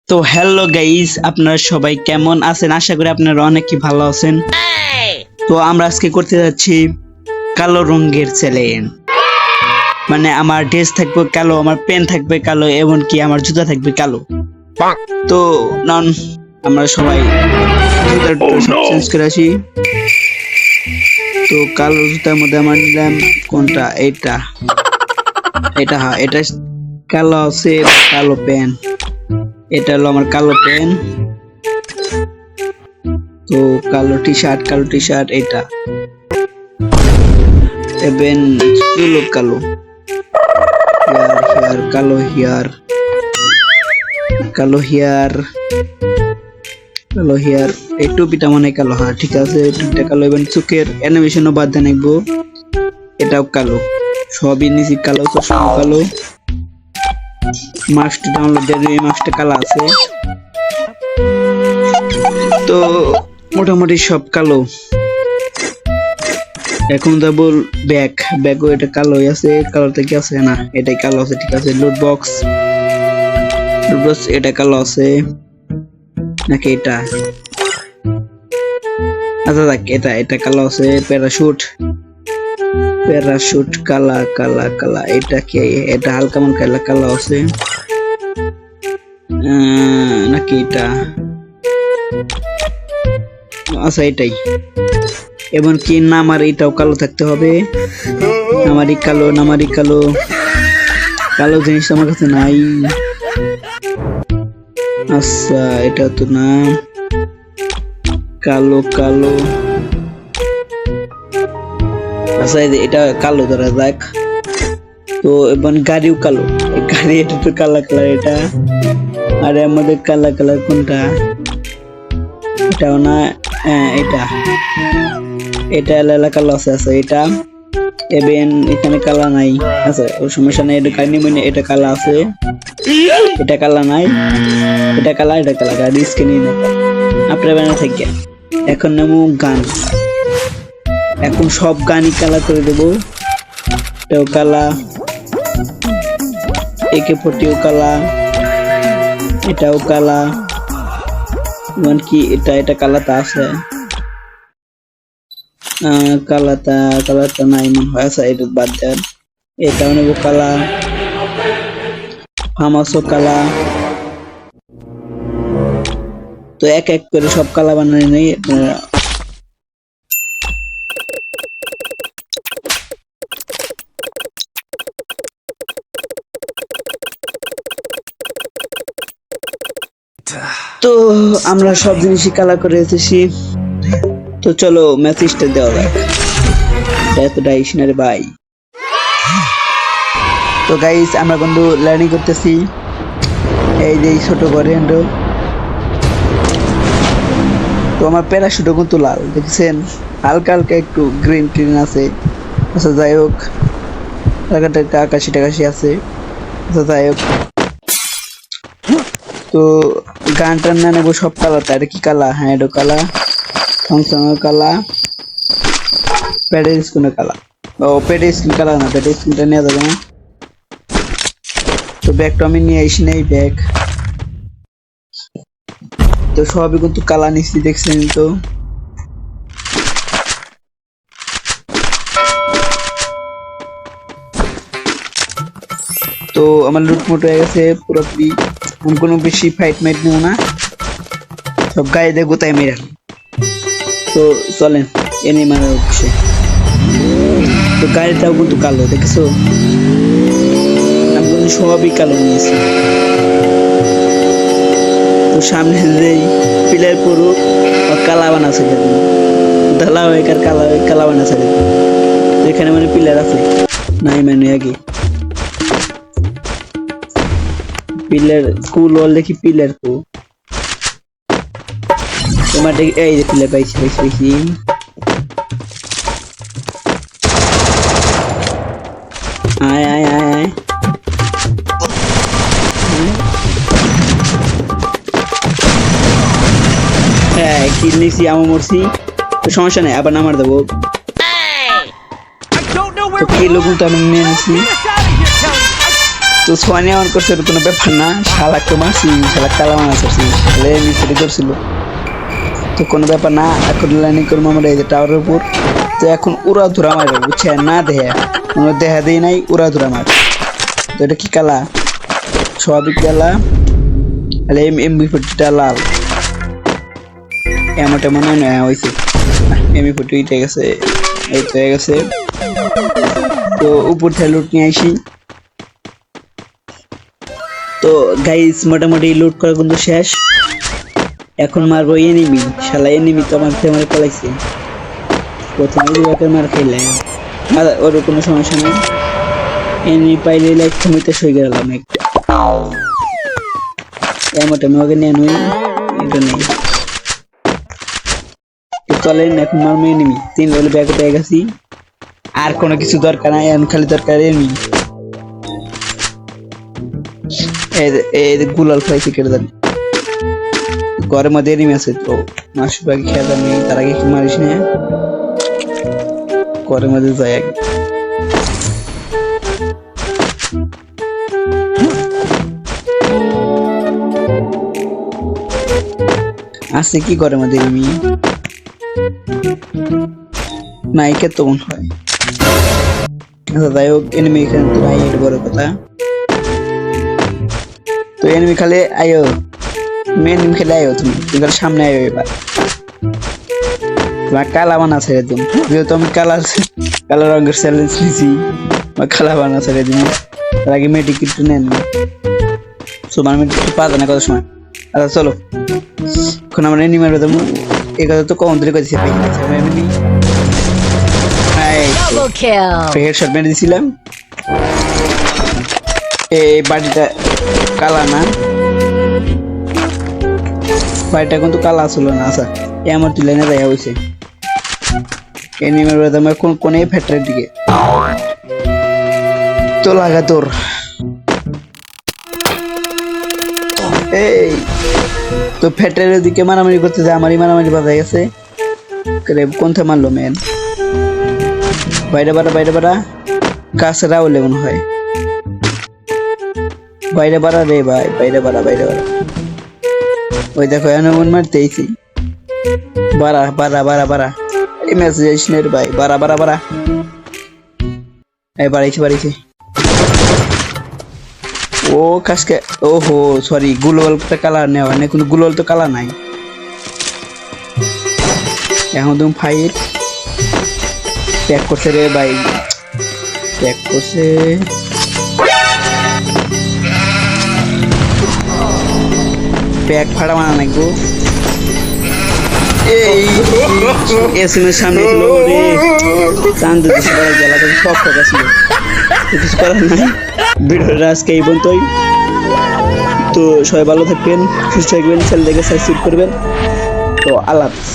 তো hello guys, আপনারা সবাই কেমন আছেন? আশা করি আপনারা অনেকই ভালো আছেন। তো আমরা আজকে করতে যাচ্ছি কালো রঙের চ্যালেঞ্জ। মানে আমার ড্রেস থাকবে কালো, আমার পেন থাকবে কালো, এমনকি আমার জুতা থাকবে কালো। তো নন আমরা সবাই জুতা চেঞ্জ করে আসি। তো কালো জুতার মধ্যে আমার নিলাম কোনটা? এটা হ্যাঁ, এটা কালো আছে, কালো পেন। এটা হলো আমার কালো পেন। তো কালো টি শার্ট এটা এবেন চুলো কালো, হেয়ার কালো হেয়ার এই টুপিটা মনে কালো। হ্যাঁ ঠিক আছে, টুপিটা কালো। এবেন চোখের অ্যানিমেশনও বাদ দিয়ে নেবো, এটাও কালো। সবই নিচে কালো, চশমা কালো। মাস্কটা ডাউনলোড দিয়ে এই মাস্কটা কালো আছে। তো মোটামুটি সব কালো। এখন ডাবল ব্যাগও এটা কালোই আছে। কালোতে কি আছে? না, এটাই কালো আছে। ঠিক আছে, লুট বক্স এটা কালো আছে নাকি? এটা আচ্ছা দেখ, এটা কালো আছে। প্যারাশুট কালা। এটা কি? এটা হালকা মন কালো আছে নাকি এটা? আচ্ছা এটাই। এমনকি নামার এটাও কালো থাকতে হবে। নামারি কালো জিনিস আমার কাছে নাই। আচ্ছা এটা তো না, কালো। আচ্ছা এটা কালো ধরা যাক। তো এবার গাড়িও কালো। গাড়ি এটা তো কালা এটা। আর আমাদের কালা কোনটা? এটাও না, এটা লালা কালো আছে। আচ্ছা এটা এবেন এখানে কালা নাই। আচ্ছা ওর সমস্যা নাই, এটা কালি মানে এটা কালা আছে। এটা কালা নাই, এটা কালা গাড়ি স্ক্রিন না আপনার বানা থেকে। এখন নেবো গান। এখন সব গানই কালা করে দেবো। এটাও কালা, AK-40 কালা, এটাও কালা। এমনকি এটা কালাটা আছে। কালাটা নাই মনে হয়। আচ্ছা এটা বাদ দেন। এটাও নেবো কালা, ফামাসও কালা। তো এক করে সব কালা বানানো নেই। তো আমরা সব জিনিসই কালা করে এসেছি। তো চলো মেসেজটা দেওয়া যাক। এতটা ইসনারে ভাই। তো গাইস আমরা বন্ধু লার্নিং করতেছি। এই যে ছোট করে তো আমার প্যারাশুটও কিন্তু লাল, দেখছেন? হালকা একটু গ্রিন আছে। আচ্ছা যাই হোক, হালকা আকাশি আছে। আচ্ছা যাই হোক, তো গানটার না নেবো সব কালারটা। এটা কি কালা? হ্যাঁ এটা কালা। থমসমের কালা, প্যাডের স্ক্রিনের কালা। ও প্যাডের স্ক্রিন কালা না, প্যাডের স্ক্রিনটা নেওয়া যাবে না। তো ব্যাগটা আমি নিয়ে আসি নাই ব্যাগ। তো সবই কিন্তু কালা নিচ্ছি, দেখছেন? তো আমার লুটমুট হয়ে গেছে পুরোপুরি। কোনো বেশি ফাইট নেবো না, সব গায়ে দিয়ে গোতায় মেরে। তো চলেন এনে মারা হচ্ছে। তো গাড়িটাও কিন্তু কালো, দেখেছো? আমি কিন্তু সবই কালো নিয়েছি। তো সামনে যে পিলার পুরো কালা বানা ছেড়ে দিন, ঢালা হয়ে কালা বানা ছেড়ে দিন। তো এখানে মানে পিলার আছে নাই, মানে আগে পিলার কুল ওয়াল দেখি, পিলার কু তোমার এই যে পিলার পাইছি। আয় হ্যাঁ কিল নিছি, আমি মরছি। তো সমস্যা নেই, আবার নামার দেবো। তো কিলো কিন্তু আমি নিয়ে নিছি। তো সোয়ানি অন করছে কোনো ব্যাপার না, শালাক তো মারছি, শালাক কালা মানা করছি, তাহলে এমনি ফেটে করছিল, তো কোনো ব্যাপার না। এখন লাইনিং করবো আমরা এই যে টাওয়ারের উপর। তো এখন উড়া ধুরা মারবে, বুঝছে না, দেহা কোনো দেখা দেই নাই, উড়া ধুরা মার। তো এটা কি কালা? স্বাভাবিক কালা, তাহলে এমবি40টা লাল, এমনটা মনে হয় না হয়েছে, এমবি40 উঠে গেছে, এই তো হয়ে গেছে। তো উপর থেকে লুট নিয়ে আসি। তো গাইস মোটামুটি লুট করা কিন্তু শেষ, এখন মারবো এনিমি। শালা এনিমি তো আমার পালাইছে, প্রথমে দুবাকের মার খাইলে ওর কোনো সমস্যা নেই, এনিমি পাইলে লাইক থমিতে সই গেলাম একটা এমনটা আমাকে নিয়ে নই, এটা নেই। তো চলেন এখন মারবো এনিমি, 3 লেভেল ব্যাগ পেয়ে গেছি, আর কোনো কিছু দরকার নাই, এখন খালি দরকার এনিমি। এই গুলাল ফ্লাইছে কেটে দেন, ঘরের মধ্যে এনিমি আছে, তো মাসুর বাকি খেয়ে দেন, তার আগে কি মারিস না, ঘরের মধ্যে যাই আগে। আছে কি ঘরের মধ্যে এনিমি নাইকে তো মনে হয়, আচ্ছা যাই হোক, এনিমি এখানে তো নাই, এটা বড় কথা। তো এনিমি খালি আয়ো, এনিমি খেলে আয়ো, তুমি খালি সামনে আয়ো, এবার তোমার কালা বানা ছেড়ে দিন, যেহেতু আমি কালা রঙের চ্যালেঞ্জ নিয়েছি, কালা বানা ছেড়ে দিন, তার আগে মেডিক একটু নেন, সুপার মেডিক পাওয়া যায় না কত সময়। আচ্ছা চলো, এখন আমরা এনিমি মারবো, তেমন এই কথা তো কম ধরে কইছি, হেডশট মেরে দিছিলাম। এই বাড়িটা কালা না, বাড়িটা কিন্তু কালা ছিল না। আচ্ছা আমার তুলে না দেখা হয়েছে, এনিমের বেলা কোন কোনে ফ্যাক্টরির দিকে তো লাগা তোর। এই তো ফ্যাক্টরির দিকে মারামারি করতে যায়, আমারই মারামারি বাজা গেছে, কোনটা মারলো মেন, বাইরে বাড়া কাছে রাউলে মনে হয়, বাইরে বাড়া রে ভাই, বাইরে বাড়া। ওই দেখো এমন মারতেইছি, বাড়া এই মেসেজ আসছে না রে ভাই, বাড়া এই বাড়াইছে। ও কাজকে ওহো সরি, গুলোলটা কালার নেওয়া না, কোনো গুলোল তো কালার নাই। এখন তুমি ফাইট প্যাক করছে রে ভাই, প্যাক করছে, প্যাক ফাড়া মানা নাকবো। এই এসএমএস সামনে ছিল রে, চান্দ দিছে বড় গেলা, তো সব কথা ছিল, কিছু করার নাই। ভিডিওটা আজকে এই পর্যন্তই, তো সবাই ভালো থাকবেন, সুস্থ থাকবেন, চ্যানেলটাকে সাবস্ক্রাইব করবেন, তো আল্লাহ হাফেজ।